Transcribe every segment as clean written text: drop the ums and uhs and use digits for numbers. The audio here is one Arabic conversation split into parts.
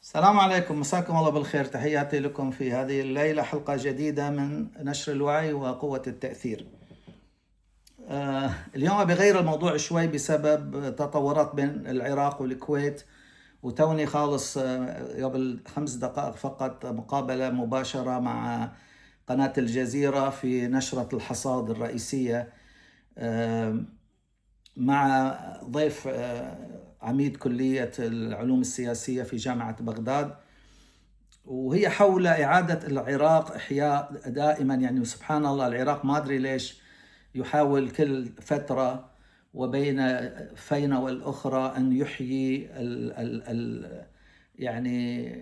السلام عليكم، مساكم الله بالخير. تحياتي لكم في هذه الليلة، حلقة جديدة من نشر الوعي وقوة التأثير. اليوم بغير الموضوع شوي بسبب تطورات بين العراق والكويت، وتوني خالص قبل 5 دقائق فقط مقابلة مباشرة مع قناة الجزيرة في نشرة الحصاد الرئيسية مع ضيف عميد كلية العلوم السياسية في جامعة بغداد، وهي حول إعادة العراق إحياء دائما. يعني سبحان الله، العراق ما أدري ليش يحاول كل فترة وبين فينة والأخرى أن يحيي يعني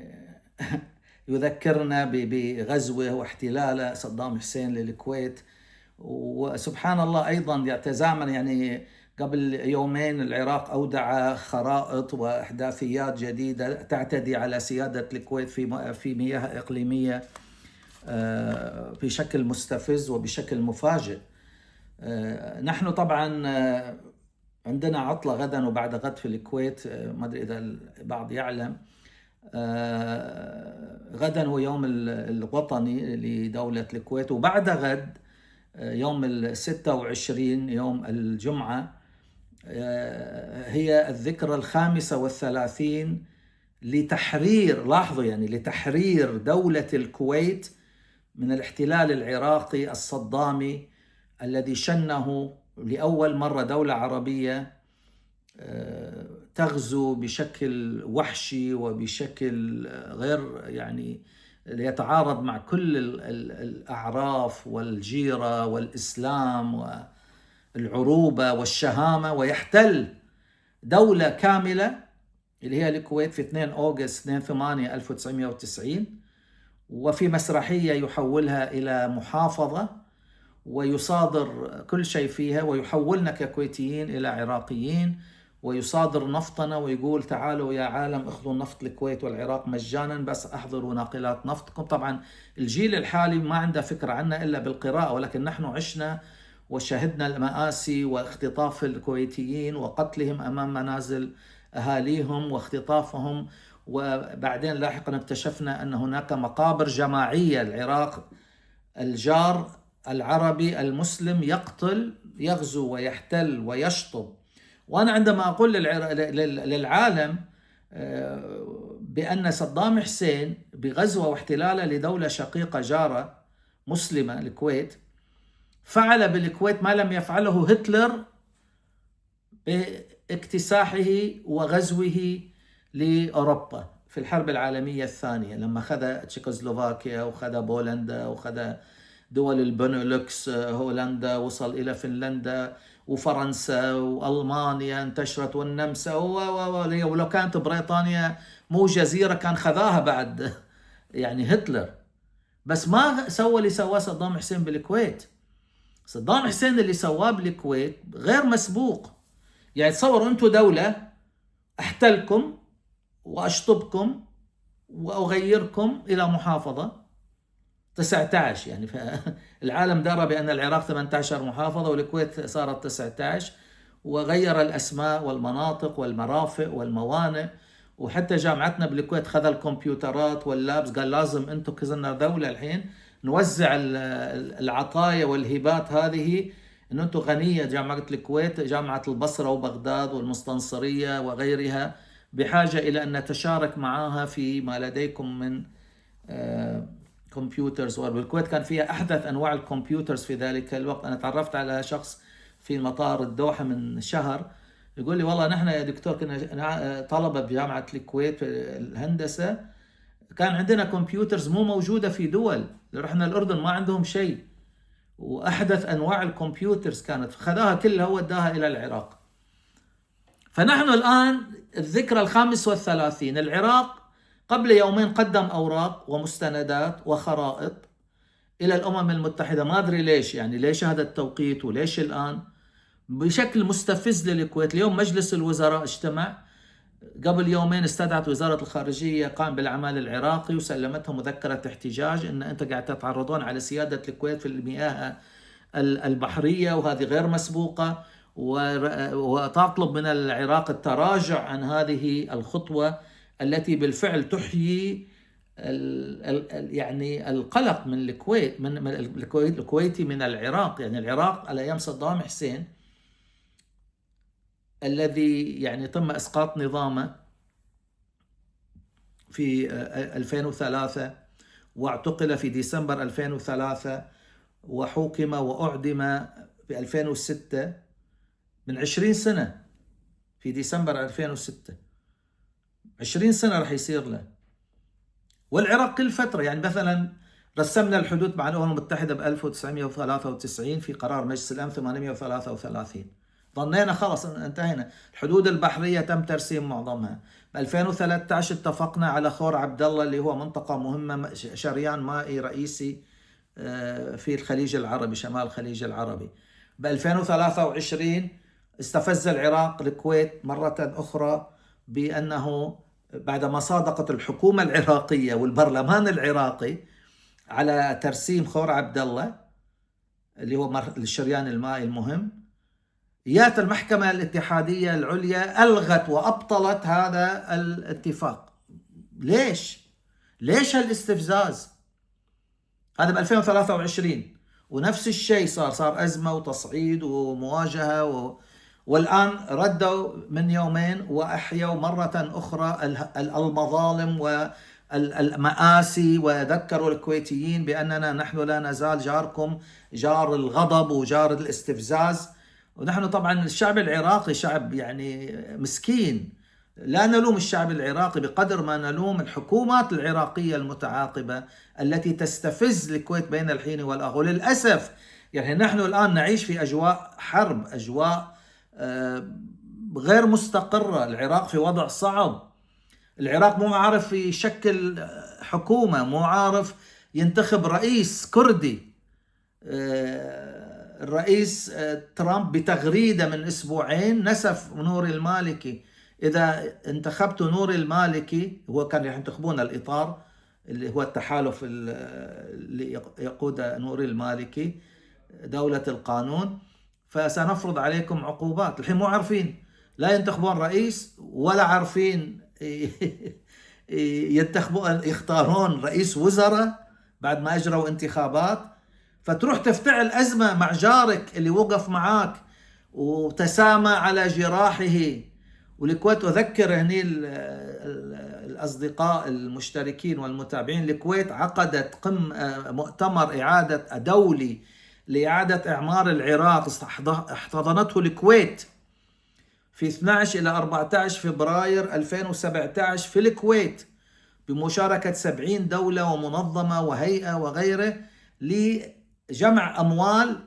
يذكرنا بغزوه واحتلاله صدام حسين للكويت. وسبحان الله أيضا يتزامن، يعني قبل يومين العراق أودع خرائط وإحداثيات جديدة تعتدي على سيادة الكويت في مياه إقليمية بشكل مستفز وبشكل مفاجئ. نحن طبعا عندنا عطلة غدا وبعد غد في الكويت، ما أدري إذا البعض يعلم. غدا هو يوم الوطني لدولة الكويت، وبعد غد يوم 26 يوم الجمعة هي الذكرى 35 لتحرير، لاحظوا يعني لتحرير دولة الكويت من الاحتلال العراقي الصدامي الذي شنه لأول مرة دولة عربية تغزو بشكل وحشي وبشكل غير يعني يتعارض مع كل الأعراف والجيرة والإسلام والعروبة والشهامة، ويحتل دولة كاملة اللي هي الكويت في 2 أغسطس 2/8/1990، وفي مسرحية يحولها إلى محافظة ويصادر كل شيء فيها، ويحولنا ككويتيين إلى عراقيين، ويصادر نفطنا ويقول تعالوا يا عالم اخذوا نفط الكويت والعراق مجانا، بس احضروا ناقلات نفطكم. طبعا الجيل الحالي ما عنده فكرة عنها إلا بالقراءة، ولكن نحن عشنا وشهدنا المآسي واختطاف الكويتيين وقتلهم أمام منازل أهاليهم واختطافهم، وبعدين لاحقا اكتشفنا أن هناك مقابر جماعية. العراق الجار العربي المسلم يقتل، يغزو ويحتل ويشطب. وأنا عندما أقول للعالم بأن صدام حسين بغزوة واحتلاله لدولة شقيقة جارة مسلمة الكويت فعل بالكويت ما لم يفعله هتلر باكتساحه وغزوه لأوروبا في الحرب العالمية الثانية، لما أخذ تشيكوسلوفاكيا وأخذ بولندا وأخذ دول البنولكس، هولندا، وصل إلى فنلندا وفرنسا وألمانيا انتشرت والنمسا، ولو كانت بريطانيا مو جزيرة كان خذاها بعد يعني هتلر. بس ما سوى اللي سواه صدام حسين بالكويت. صدام حسين اللي سواه بالكويت غير مسبوق. يعني تصوروا أنتم دولة أحتلكم وأشطبكم وأغيركم إلى محافظة 19، يعني العالم درى بأن العراق 18 محافظة والكويت صارت 19، وغير الأسماء والمناطق والمرافق والموانئ، وحتى جامعتنا بالكويت خذ الكمبيوترات واللابس، قال لازم أنتم كزنا دولة الحين نوزع العطايا والهبات هذه، أن أنتم غنية. جامعة الكويت، جامعة البصرة وبغداد والمستنصرية وغيرها بحاجة إلى أن نتشارك معها في ما لديكم من كمبيوترز. والكويت كان فيها أحدث أنواع الكمبيوترز في ذلك الوقت. أنا تعرفت على شخص في مطار الدوحة من شهر يقول لي والله نحن يا دكتور كنا طلبة بجامعة الكويت الهندسة، كان عندنا كمبيوترز مو موجودة في دول، رحنا الأردن ما عندهم شيء، وأحدث أنواع الكمبيوترز كانت خذاها كلها وداها إلى العراق. فنحن الآن الذكرى 35. العراق قبل يومين قدم أوراق ومستندات وخرائط إلى الأمم المتحدة، ما أدري ليش، يعني ليش هذا التوقيت وليش الآن، بشكل مستفز للكويت. اليوم مجلس الوزراء اجتمع، قبل يومين استدعت وزارة الخارجية قام بالأعمال العراقي وسلمتها مذكرة احتجاج أن أنت قاعد تتعرضون على سيادة الكويت في المياه البحرية وهذه غير مسبوقة، وتطلب من العراق التراجع عن هذه الخطوة التي بالفعل تحيي يعني القلق من الكويت، من الكويتي من العراق. يعني العراق على أيام صدام حسين الذي يعني تم إسقاط نظامه في 2003 واعتقل في ديسمبر 2003 وحوكم وأعدم في 2006، من 20 سنة في ديسمبر 2006، 20 سنة رح يصير له. والعراق كل فترة، يعني مثلا رسمنا الحدود مع الأمم المتحدة ب 1993 في قرار مجلس الأمن 833، ظنينا خلص انتهينا. الحدود البحرية تم ترسيم معظمها. ب 2013 اتفقنا على خور عبد الله اللي هو منطقة مهمة، شريان مائي رئيسي في الخليج العربي، شمال الخليج العربي. ب 2023 استفز العراق الكويت مرة أخرى بأنه بعدما صادقت الحكومة العراقية والبرلمان العراقي على ترسيم خور عبد الله اللي هو الشريان المائي المهم، جاءت المحكمة الاتحادية العليا ألغت وأبطلت هذا الاتفاق. ليش هالاستفزاز؟ هذا ب 2023 ونفس الشيء صار أزمة وتصعيد ومواجهة والآن ردوا من يومين وأحيوا مرة أخرى المظالم والمآسي، وذكروا الكويتيين بأننا نحن لا نزال جاركم، جار الغضب وجار الاستفزاز. ونحن طبعا الشعب العراقي شعب يعني مسكين، لا نلوم الشعب العراقي بقدر ما نلوم الحكومات العراقية المتعاقبة التي تستفز الكويت بين الحين والآخر. وللأسف يعني نحن الآن نعيش في أجواء حرب، أجواء غير مستقرة. العراق في وضع صعب، العراق مو عارف يشكل حكومة، مو عارف ينتخب رئيس كردي. الرئيس ترامب بتغريدة من أسبوعين نسف نوري المالكي. إذا انتخبت نوري المالكي، هو كان ينتخبون الإطار اللي هو التحالف اللي يقود نوري المالكي دولة القانون، فسنفرض عليكم عقوبات. الحين مو عارفين، لا ينتخبون رئيس ولا عارفين يختارون رئيس وزراء بعد ما أجروا انتخابات. فتروح تفتعل أزمة مع جارك اللي وقف معاك وتسامى على جراحه. والكويت، أذكر هني الأصدقاء المشتركين والمتابعين، الكويت عقدت مؤتمر إعادة دولي لإعادة إعمار العراق، احتضنته الكويت في 12 إلى 14 فبراير 2017 في الكويت بمشاركة 70 دولة ومنظمة وهيئة وغيره، لجمع أموال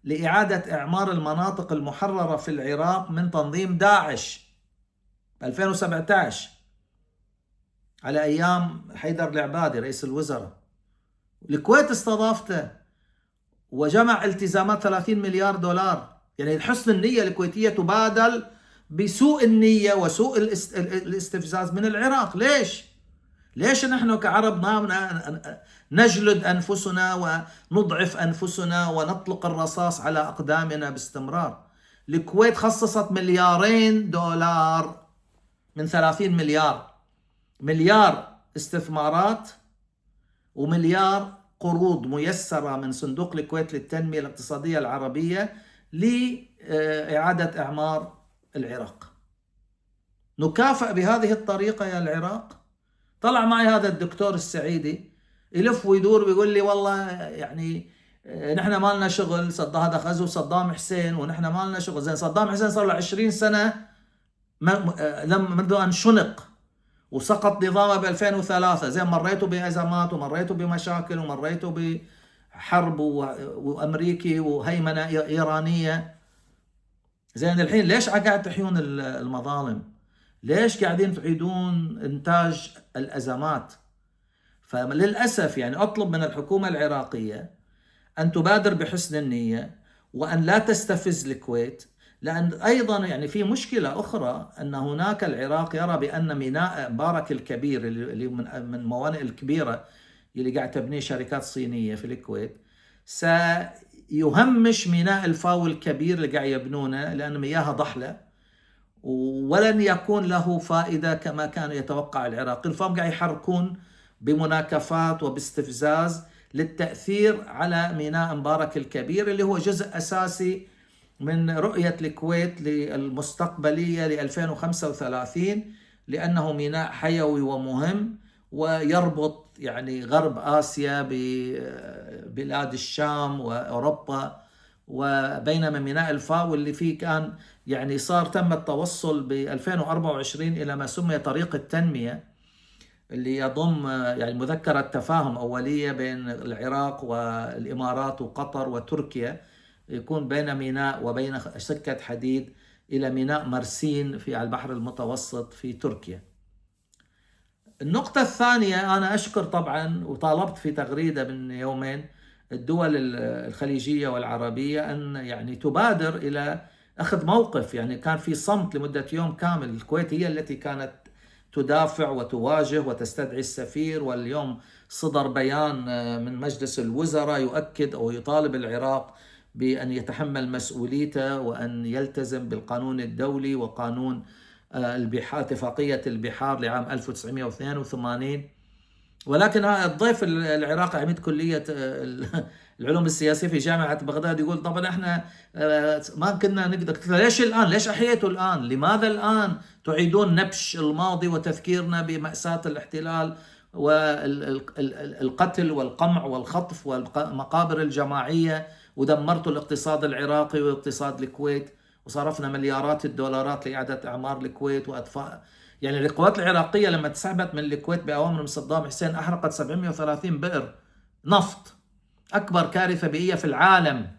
لإعادة إعمار المناطق المحررة في العراق من تنظيم داعش 2017 على أيام حيدر العبادي رئيس الوزراء. الكويت استضافته وجمع التزامات 30 مليار دولار. يعني حسن النية الكويتية تبادل بسوء النية وسوء الاستفزاز من العراق. ليش نحن كعرب نجلد أنفسنا ونضعف أنفسنا ونطلق الرصاص على أقدامنا باستمرار؟ الكويت خصصت $2 من 30 مليار استثمارات ومليار قروض ميسرة من صندوق الكويت للتنمية الاقتصادية العربية لإعادة إعمار العراق. نكافئ بهذه الطريقة يا العراق؟ طلع معي هذا الدكتور السعيدي يلف ويدور ويقول لي والله يعني نحن ما لنا شغل، هذا غزو صدام حسين ونحن ما لنا شغل. زين صدام حسين صار له 20 سنة منذ أن شنق وسقط نظامه ب 2003. زين مريتوا بأزمات ومريتوا بمشاكل ومريتوا بحرب وأمريكي وهيمنة إيرانية. زين الحين ليش قاعد تحيون المظالم؟ ليش قاعدين تعيدون إنتاج الأزمات؟ فللأسف يعني أطلب من الحكومة العراقية أن تبادر بحسن النية وأن لا تستفز الكويت، لأن أيضا يعني في مشكلة أخرى أن هناك العراق يرى بأن ميناء مبارك الكبير اللي من الموانئ الكبيرة اللي قاعد تبنيه شركات صينية في الكويت سيهمش ميناء الفاو الكبير اللي قاعد يبنونه، لأن مياهه ضحلة ولن يكون له فائدة كما كان يتوقع العراقيين، فهم قاعد يحركون بمناكفات وباستفزاز للتأثير على ميناء مبارك الكبير اللي هو جزء أساسي من رؤية الكويت للمستقبلية ل 2035، لأنه ميناء حيوي ومهم ويربط يعني غرب آسيا ببلاد الشام وأوروبا، وبينما ميناء الفاو اللي فيه كان يعني تم التوصل ب 2024 إلى ما سمي طريق التنمية، اللي يضم يعني مذكرة تفاهم أولية بين العراق والإمارات وقطر وتركيا، يكون بين ميناء وبين سكة حديد إلى ميناء مرسين في البحر المتوسط في تركيا. النقطة الثانية، أنا أشكر طبعا وطالبت في تغريدة من يومين الدول الخليجية والعربية أن يعني تبادر إلى أخذ موقف. يعني كان في صمت لمدة يوم كامل، الكويت هي التي كانت تدافع وتواجه وتستدعي السفير، واليوم صدر بيان من مجلس الوزراء يؤكد أو يطالب العراق بأن يتحمل مسؤوليته وأن يلتزم بالقانون الدولي وقانون البحار، اتفاقية البحار لعام 1982. ولكن الضيف العراقي عميد كلية العلوم السياسية في جامعة بغداد يقول طبعا احنا ما كنا نقدر. ليش الآن؟ ليش أحييتوا الآن؟ لماذا الآن تعيدون نبش الماضي وتذكيرنا بمأساة الاحتلال والقتل والقمع والخطف والمقابر الجماعية، ودمرتوا الاقتصاد العراقي واقتصاد الكويت، وصرفنا مليارات الدولارات لإعادة أعمار الكويت وأطفاء. يعني القوات العراقية لما تسحبت من الكويت بأوامر من صدام حسين أحرقت 730 بئر نفط، أكبر كارثة بيئية في العالم.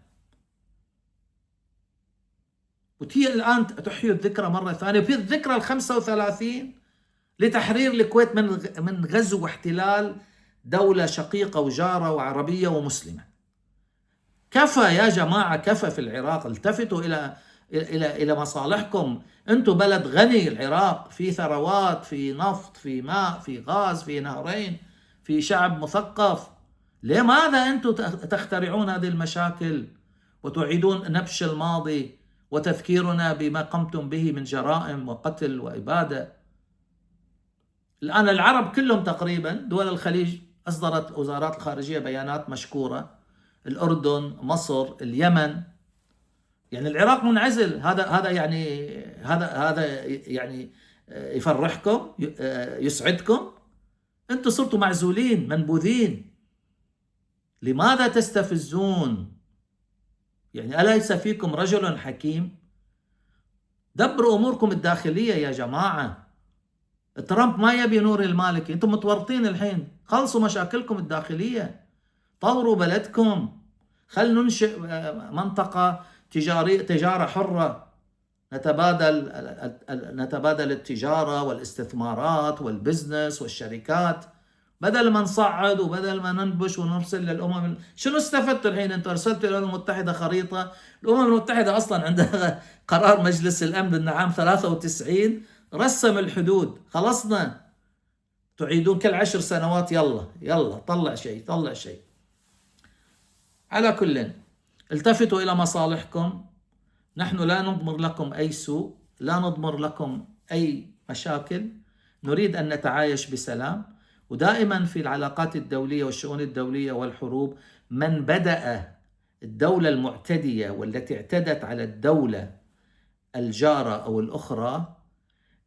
وتي الآن تحيي الذكرى مرة ثانية، في الذكرى 35 لتحرير الكويت من غزو واحتلال دولة شقيقة وجارة وعربية ومسلمة. كفى يا جماعة، كفى في العراق. التفتوا إلى مصالحكم. أنتم بلد غني، العراق في ثروات، في نفط، في ماء، في غاز، في نهرين، في شعب مثقف. لماذا أنتم تخترعون هذه المشاكل وتعيدون نبش الماضي وتذكيرنا بما قمتم به من جرائم وقتل وإبادة؟ الآن العرب كلهم تقريبا، دول الخليج أصدرت وزارات الخارجية بيانات مشكورة، الأردن، مصر، اليمن. يعني العراق منعزل. هذا يعني يفرحكم، يسعدكم؟ أنتم صرتوا معزولين، منبوذين. لماذا تستفزون؟ يعني أليس فيكم رجل حكيم؟ دبروا أموركم الداخلية يا جماعة. ترامب ما يبي نور المالكي، أنتم متورطين الحين. خلصوا مشاكلكم الداخلية، طوروا بلدكم. خل ننشئ منطقة تجارة حرة، نتبادل التجارة والاستثمارات والبزنس والشركات، بدل ما نصعد وبدل ما ننبش ونرسل للأمم. شنو استفدتوا الحين؟ انتوا ارسلتوا للأمم المتحدة خريطة. الأمم المتحدة أصلا عندها قرار مجلس الأمن أن عام 93 رسم الحدود. خلصنا، تعيدون كل 10 سنوات. يلا طلع شيء. على كل، التفتوا إلى مصالحكم. نحن لا نضمر لكم أي سوء، لا نضمر لكم أي مشاكل، نريد أن نتعايش بسلام. ودائما في العلاقات الدولية والشؤون الدولية والحروب، من بدأ الدولة المعتدية والتي اعتدت على الدولة الجارة أو الأخرى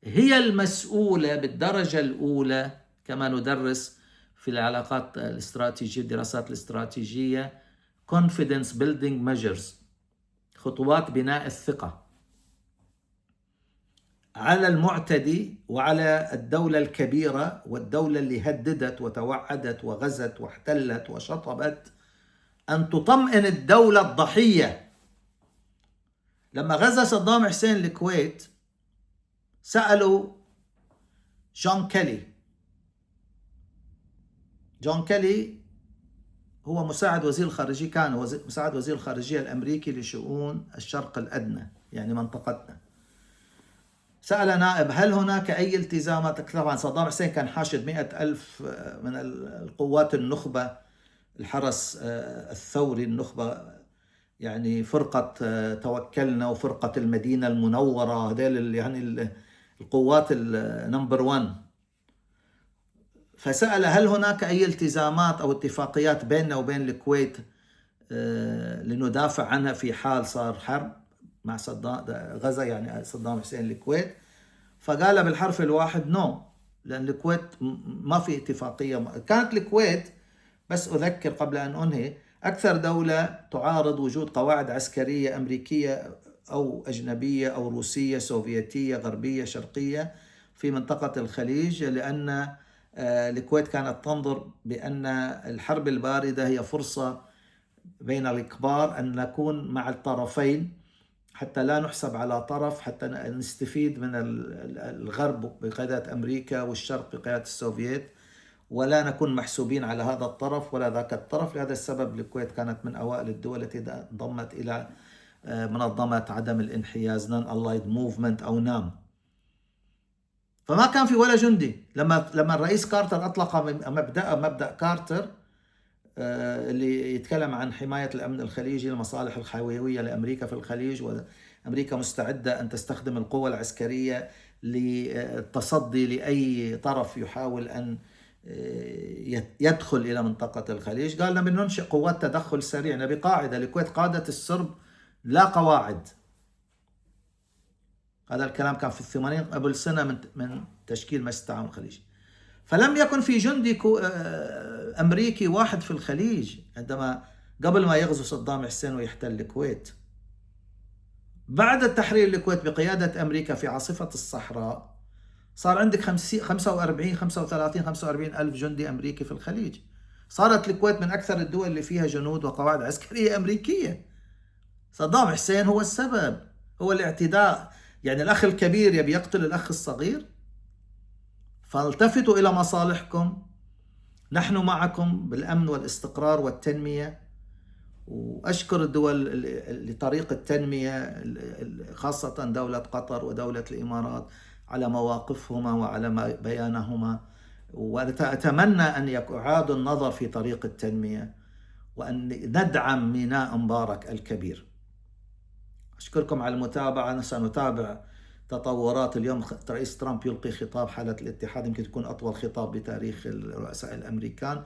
هي المسؤولة بالدرجة الأولى، كما ندرس في العلاقات الاستراتيجية، الدراسات الاستراتيجية، confidence building measures، خطوات بناء الثقة على المعتدي وعلى الدولة الكبيرة والدولة اللي هددت وتوعدت وغزت واحتلت وشطبت، أن تطمئن الدولة الضحية. لما غزا صدام حسين الكويت سألوا جون كيلي هو مساعد وزير الخارجية، كان مساعد وزير الخارجية الأمريكي لشؤون الشرق الأدنى، يعني منطقتنا. سأل نائب: هل هناك أي التزامات؟ طبعا صدام حسين كان حاشد 100,000 من القوات النخبة، الحرس الثوري النخبة يعني فرقة توكلنا وفرقة المدينة المنورة، هذول يعني القوات النمبر 1. فسأل هل هناك أي التزامات أو اتفاقيات بيننا وبين الكويت لندافع عنها في حال صار حرب مع صدام غزة، يعني صدام حسين الكويت. فقال بالحرف الواحد نو، لأن الكويت ما في اتفاقية. كانت الكويت، بس أذكر قبل أن أنهي، أكثر دولة تعارض وجود قواعد عسكرية أمريكية أو أجنبية أو روسية سوفيتية غربية شرقية في منطقة الخليج، لأن الكويت كانت تنظر بأن الحرب الباردة هي فرصة بين الكبار أن نكون مع الطرفين حتى لا نحسب على طرف، حتى نستفيد من الغرب بقيادة أمريكا والشرق بقيادة السوفييت، ولا نكون محسوبين على هذا الطرف ولا ذاك الطرف. لهذا السبب الكويت كانت من أوائل الدول التي انضمت إلى منظمة عدم الانحياز Non Allied Movement أو نام. فما كان في ولا جندي لما الرئيس كارتر أطلق مبدأ كارتر اللي يتكلم عن حماية الأمن الخليجي، المصالح الحيوية لأمريكا في الخليج، وأمريكا مستعدة أن تستخدم القوة العسكرية للتصدي لأي طرف يحاول أن يدخل إلى منطقة الخليج. قال نبي ننشئ قوات تدخل سريع، نبي قاعدة. الكويت قادة السرب لا قواعد. هذا الكلام كان في ال80 قبل سنة من تشكيل مجلس التعاون الخليجي. فلم يكن في جندي أمريكي واحد في الخليج قبل ما يغزو صدام حسين ويحتل الكويت. بعد تحرير الكويت بقيادة أمريكا في عاصفة الصحراء صار عندك 45 ألف جندي أمريكي في الخليج. صارت الكويت من أكثر الدول اللي فيها جنود وقواعد عسكرية أمريكية. صدام حسين هو السبب، هو الاعتداء. يعني الأخ الكبير يبي يقتل الأخ الصغير. فالتفتوا إلى مصالحكم، نحن معكم بالأمن والاستقرار والتنمية. وأشكر الدول لطريق التنمية، خاصة دولة قطر ودولة الإمارات، على مواقفهما وعلى بيانهما. وأتمنى أن يعاد النظر في طريق التنمية وأن ندعم ميناء مبارك الكبير. أشكركم على المتابعة. سنتابع تطورات. اليوم رئيس ترامب يلقي خطاب حالة الاتحاد، يمكن تكون أطول خطاب بتاريخ الرؤساء الأمريكان،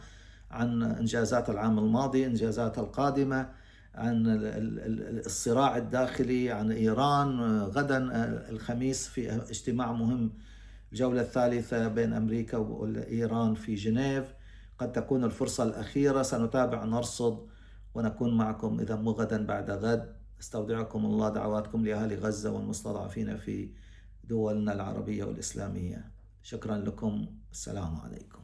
عن إنجازات العام الماضي، إنجازات القادمة، عن الصراع الداخلي، عن إيران. غدا الخميس في اجتماع مهم، الجولة الثالثة بين أمريكا وإيران في جنيف، قد تكون الفرصة الأخيرة. سنتابع نرصد ونكون معكم إذا مو غدا بعد غد. استودعكم الله. دعواتكم لأهل غزة والمستضعفين في دولنا العربية والإسلامية. شكرا لكم. السلام عليكم.